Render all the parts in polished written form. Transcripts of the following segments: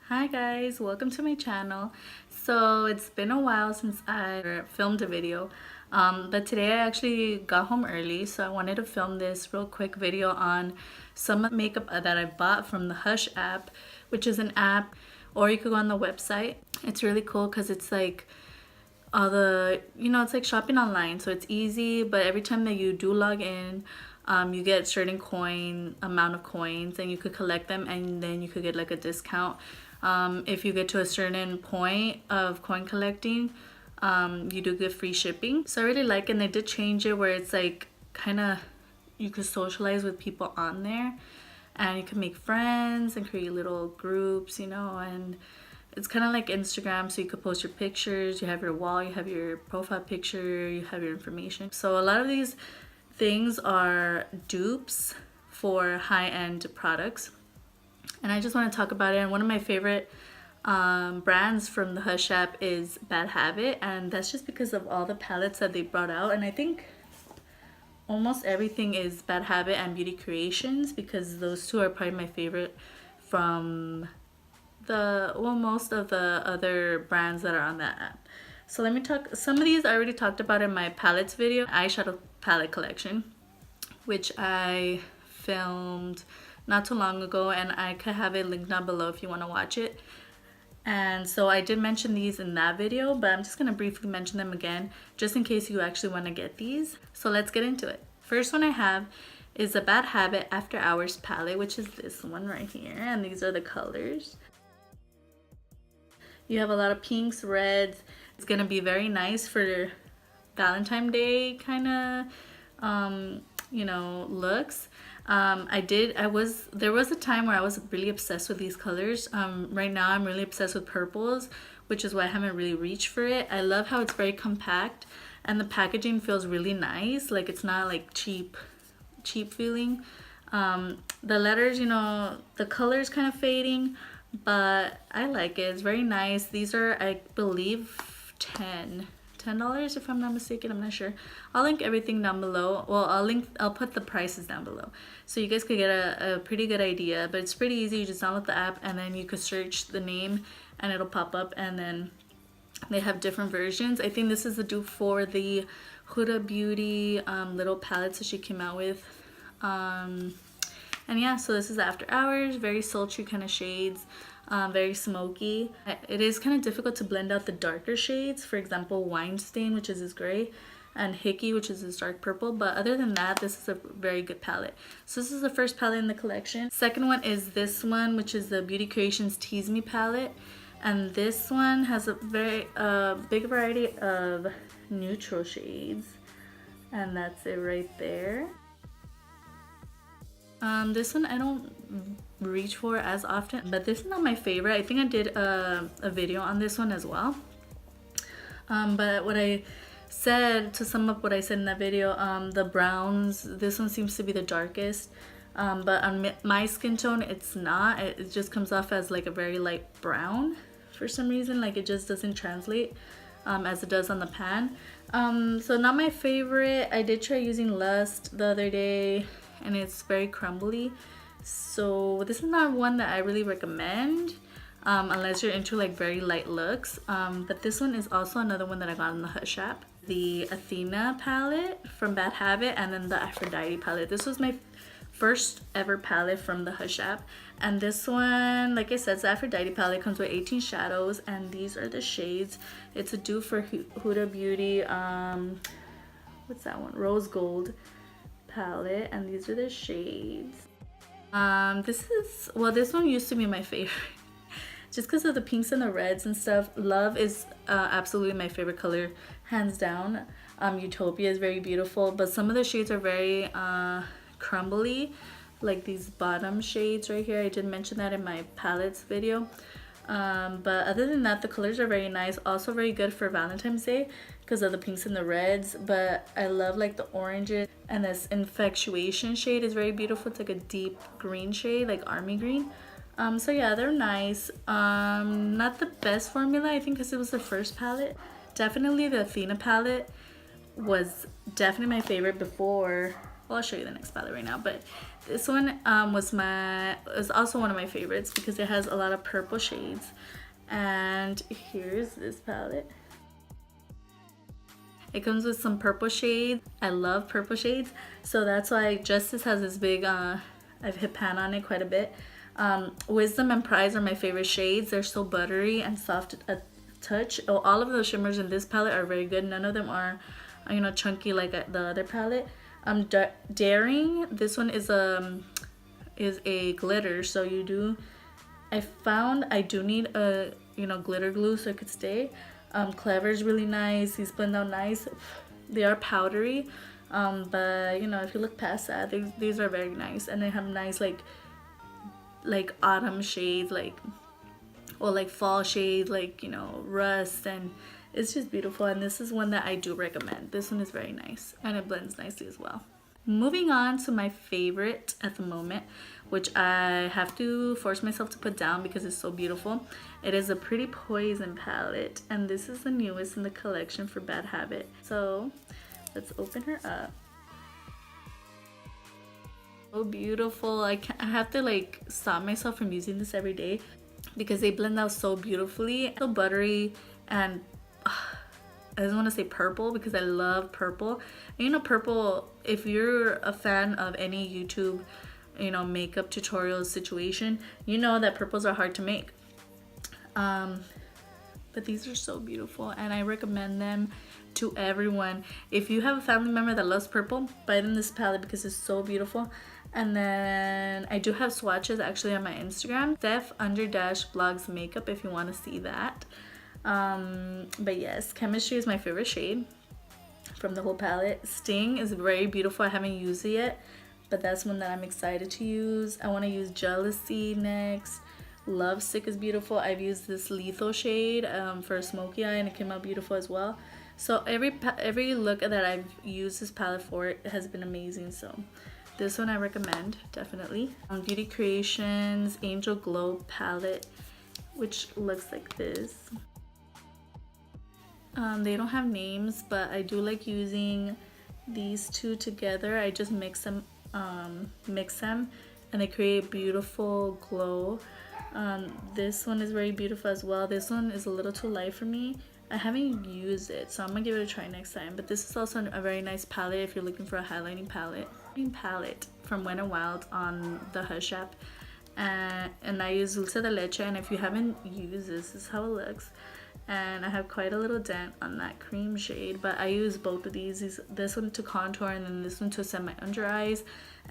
Hi guys, welcome to my channel. So it's been a while since I filmed a video, but today I actually got home early, so I wanted to film this real quick video on some makeup that I bought from the Hush app, which is an app, or you could go on the website. It's really cool because it's like all the, it's like shopping online, so it's easy, but every time that you do log in, you get certain amount of coins, and you could collect them, and then you could get like a discount. If you get to a certain point of coin collecting, you do get free shipping. So I really like it, and they did change it where it's like kind of you could socialize with people on there, and you can make friends and create little groups, and it's kind of like Instagram, so you could post your pictures, you have your wall, you have your profile picture, you have your information. So a lot of these things are dupes for high-end products, and I just want to talk about it. And one of my favorite brands from the Hush app is Bad Habit, and that's just because of all the palettes that they brought out. And I think almost everything is Bad Habit and Beauty Creations, because those two are probably my favorite from most of the other brands that are on that app. So let me talk, some of these I already talked about in my palettes video, eyeshadow palette collection, which I filmed not too long ago, and I could have it linked down below if you want to watch it. And so I did mention these in that video, but I'm just going to briefly mention them again just in case you actually want to get these. So let's get into it. First one I have is the Bad Habit After Hours palette, which is this one right here, and these are the colors. You have a lot of pinks, reds. It's gonna be very nice for Valentine's Day kind of, looks. There was a time where I was really obsessed with these colors. Right now I'm really obsessed with purples, which is why I haven't really reached for it. I love how it's very compact, and the packaging feels really nice. Like, it's not like cheap feeling. The letters, the color's kind of fading, but I like it. It's very nice. These are, I believe, $10 if I'm not mistaken. I'm not sure. I'll link everything down below. Well, I'll put the prices down below so you guys could get a pretty good idea. But it's pretty easy. You just download the app, and then you could search the name and it'll pop up, and then they have different versions. I think this is the dupe for the Huda Beauty little palettes that she came out with. And yeah, so this is After Hours, very sultry kind of shades, very smoky. It is kind of difficult to blend out the darker shades. For example, Wine Stain, which is this gray, and Hickey, which is this dark purple. But other than that, this is a very good palette. So this is the first palette in the collection. Second one is this one, which is the Beauty Creations Tease Me palette. And this one has a very big variety of neutral shades. And that's it right there. This one I don't reach for as often, but this is not my favorite. I think I did a video on this one as well. But what I said, to sum up what I said in that video, the browns, this one seems to be the darkest. But on my skin tone, it's not. It just comes off as like a very light brown for some reason. Like, it just doesn't translate as it does on the pan. So not my favorite. I did try using Lust the other day, and it's very crumbly. So this is not one that I really recommend unless you're into like very light looks. But this one is also another one that I got in the Hush app. The Athena palette from Bad Habit, and then the Aphrodite palette. This was my first ever palette from the Hush app. And this one, like I said, the Aphrodite palette comes with 18 shadows, and these are the shades. It's a dupe for Huda Beauty, what's that one? Rose Gold palette, and these are the shades. This one used to be my favorite just because of the pinks and the reds and stuff. Love is absolutely my favorite color, hands down. Utopia is very beautiful, but some of the shades are very crumbly, like these bottom shades right here. I did mention that in my palettes video. But other than that, the colors are very nice. Also very good for Valentine's Day because of the pinks and the reds. But I love like the oranges, and this Infatuation shade is very beautiful. It's like a deep green shade, like army green. So yeah, they're nice. Not the best formula, I think, because it was the first palette. Definitely the Athena palette was definitely my favorite before. Well, I'll show you the next palette right now, but This one was also one of my favorites because it has a lot of purple shades. And here's this palette. It comes with some purple shades. I love purple shades, so that's why Justice has this big, I've hit pan on it quite a bit. Wisdom and Prize are my favorite shades. They're so buttery and soft a touch. Oh, all of the shimmers in this palette are very good. None of them are, you know, chunky like the other palette. Daring, this one is a glitter, so you do, I found I do need a, you know, glitter glue so it could stay. Clever is really nice. These blend out nice. They are powdery, but you know, if you look past that, these are very nice, and they have nice like autumn shades, or like fall shades, like, you know, rust, and it's just beautiful. And this is one that I do recommend. This one is very nice and it blends nicely as well. Moving on to my favorite at the moment, which I have to force myself to put down because it's so beautiful. It is a Pretty Poison palette, and this is the newest in the collection for Bad Habit. So let's open her up. So beautiful. I have to like stop myself from using this every day because they blend out so beautifully. So buttery, and I just want to say purple because I love purple. And you know, purple, if you're a fan of any YouTube, you know, makeup tutorial situation, you know that purples are hard to make. But these are so beautiful, and I recommend them to everyone. If you have a family member that loves purple, buy them this palette because it's so beautiful. And then I do have swatches actually on my Instagram, Steph_blogs makeup, if you want to see that. But yes, Chemistry is my favorite shade from the whole palette. Sting is very beautiful. I haven't used it yet, but that's one that I'm excited to use. I want to use Jealousy next. Lovesick is beautiful. I've used this Lethal shade for a smoky eye, and it came out beautiful as well. So every look that I've used this palette for, it has been amazing. So this one I recommend definitely. Beauty Creations Angel Glow palette, which looks like this. They don't have names, but I do like using these two together. I just mix them, and they create a beautiful glow. This one is very beautiful as well. This one is a little too light for me. I haven't used it, so I'm gonna give it a try next time. But this is also a very nice palette if you're looking for a highlighting palette. Palette from Wet n Wild on the Hush app, and I use Dulce de Leche. And if you haven't used this is how it looks. And I have quite a little dent on that cream shade, but I use both of these. This one to contour and then this one to set my under eyes,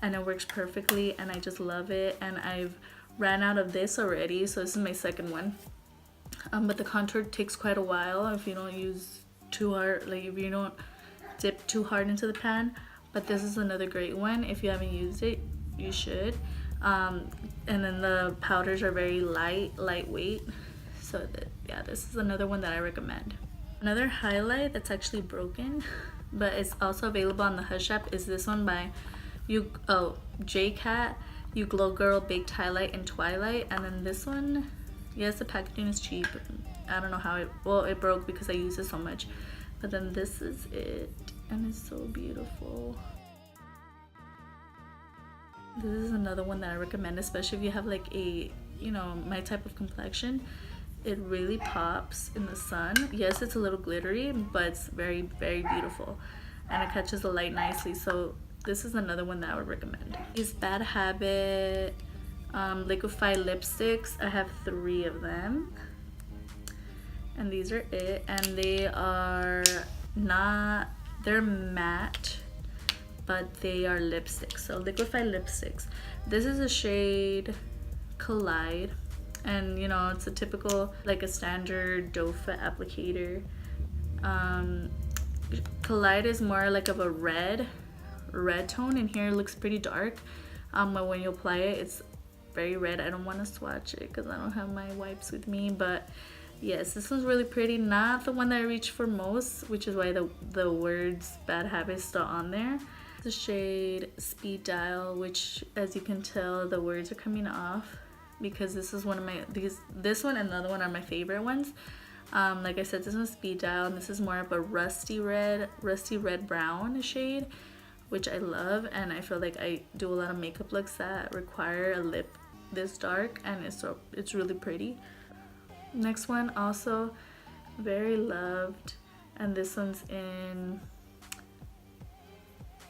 and it works perfectly, and I just love it. And I've ran out of this already, so this is my second one. But the contour takes quite a while if you don't use too hard, like if you don't dip too hard into the pan. But this is another great one. If you haven't used it, you should. And then the powders are very lightweight. So yeah, this is another one that I recommend. Another highlight that's actually broken, but it's also available on the Hush app, is this one by JCat, You Glow Girl Baked Highlight in Twilight. And then this one, yes, the packaging is cheap. I don't know how it broke because I use it so much. But then this is it, and it's so beautiful. This is another one that I recommend, especially if you have like a, you know, my type of complexion. It really pops in the sun. Yes, it's a little glittery, but it's very, very beautiful, and it catches the light nicely. So this is another one that I would recommend. These Bad Habit Liquified lipsticks, I have 3 of them, and these are it. And they are not, they're matte, but they are lipsticks. So Liquified lipsticks. This is a shade Collide, and you know, it's a typical, like a standard doe foot applicator. Collide is more like of a red tone, and here it looks pretty dark. But when you apply it, it's very red. I don't want to swatch it because I don't have my wipes with me, but yes, this one's really pretty. Not the one that I reach for most, which is why the words Bad Habit is still on there. The shade Speed Dial, which as you can tell, the words are coming off because this is one of my, this one and the other one are my favorite one's. Like I said, this one's Speed Dial, and this is more of a rusty red brown shade, which I love, and I feel like I do a lot of makeup looks that require a lip this dark, and it's really pretty. Next one, also very loved, and this one's in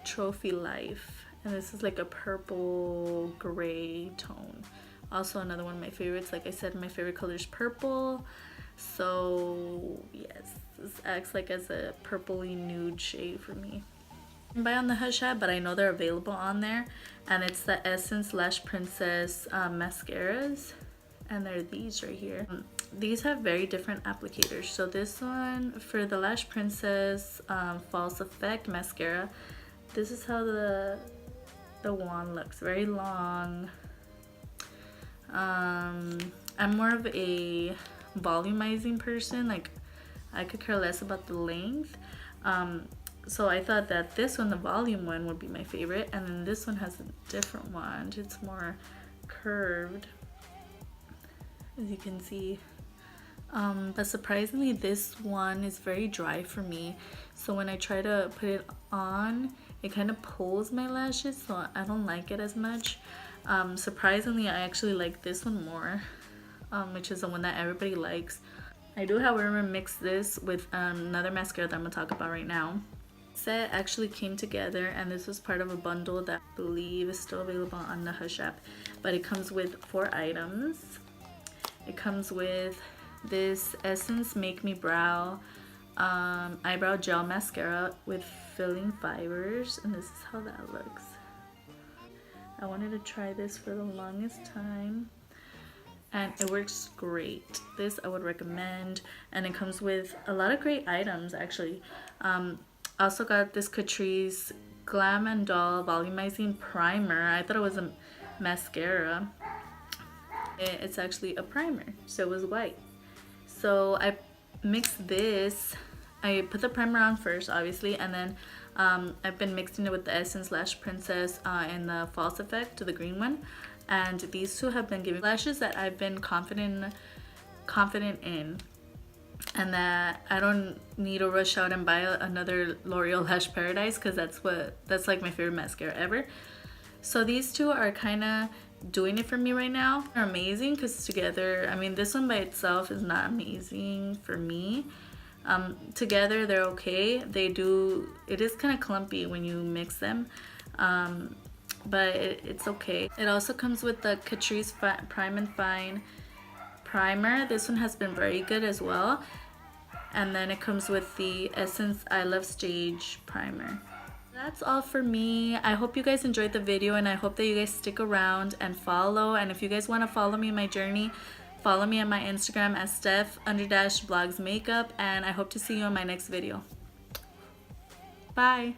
Trophy Life, and this is like a purple gray tone. Also another one of my favorites. Like I said, my favorite color is purple, so yes, this acts like as a purpley nude shade for me. I buy on the Hush app, but I know they're available on there, and it's the Essence Lash Princess mascaras, and they're these right here. These have very different applicators. So this one for the Lash Princess False Effect mascara, this is how the wand looks, very long. I'm more of a volumizing person, like I could care less about the length. So I thought that this one, the volume one, would be my favorite, and then this one has a different wand. It's more curved, as you can see. But surprisingly, this one is very dry for me, so when I try to put it on, it kind of pulls my lashes, so I don't like it as much. Surprisingly, I actually like this one more, which is the one that everybody likes. I do, however, mix this with another mascara that I'm gonna talk about right now. Set actually came together, and this was part of a bundle that I believe is still available on the Hush app, but it comes with 4 items. It comes with this Essence Make Me Brow eyebrow gel mascara with filling fibers, and this is how that looks. I wanted to try this for the longest time, and it works great. This I would recommend, and it comes with a lot of great items actually. Also got this Catrice Glam and Doll Volumizing Primer. I thought it was a mascara. It's actually a primer, so it was white. So I mixed this. I put the primer on first, obviously, and then I've been mixing it with the Essence Lash Princess in the False Effect, the green one. And these two have been giving lashes that I've been confident in, and that I don't need to rush out and buy another L'Oreal Lash Paradise, because that's like my favorite mascara ever. So these two are kind of doing it for me right now. They're amazing because together, I mean, this one by itself is not amazing for me. Together they're okay. It is kind of clumpy when you mix them, but it's okay. It also comes with the Catrice Prime and Fine primer. This one has been very good as well. And then it comes with the Essence I Love Stage primer. That's all for me. I hope you guys enjoyed the video, and I hope that you guys stick around and follow. And if you guys want to follow me in my journey, follow me on my Instagram at Steph_vlogsmakeup, and I hope to see you in my next video. Bye.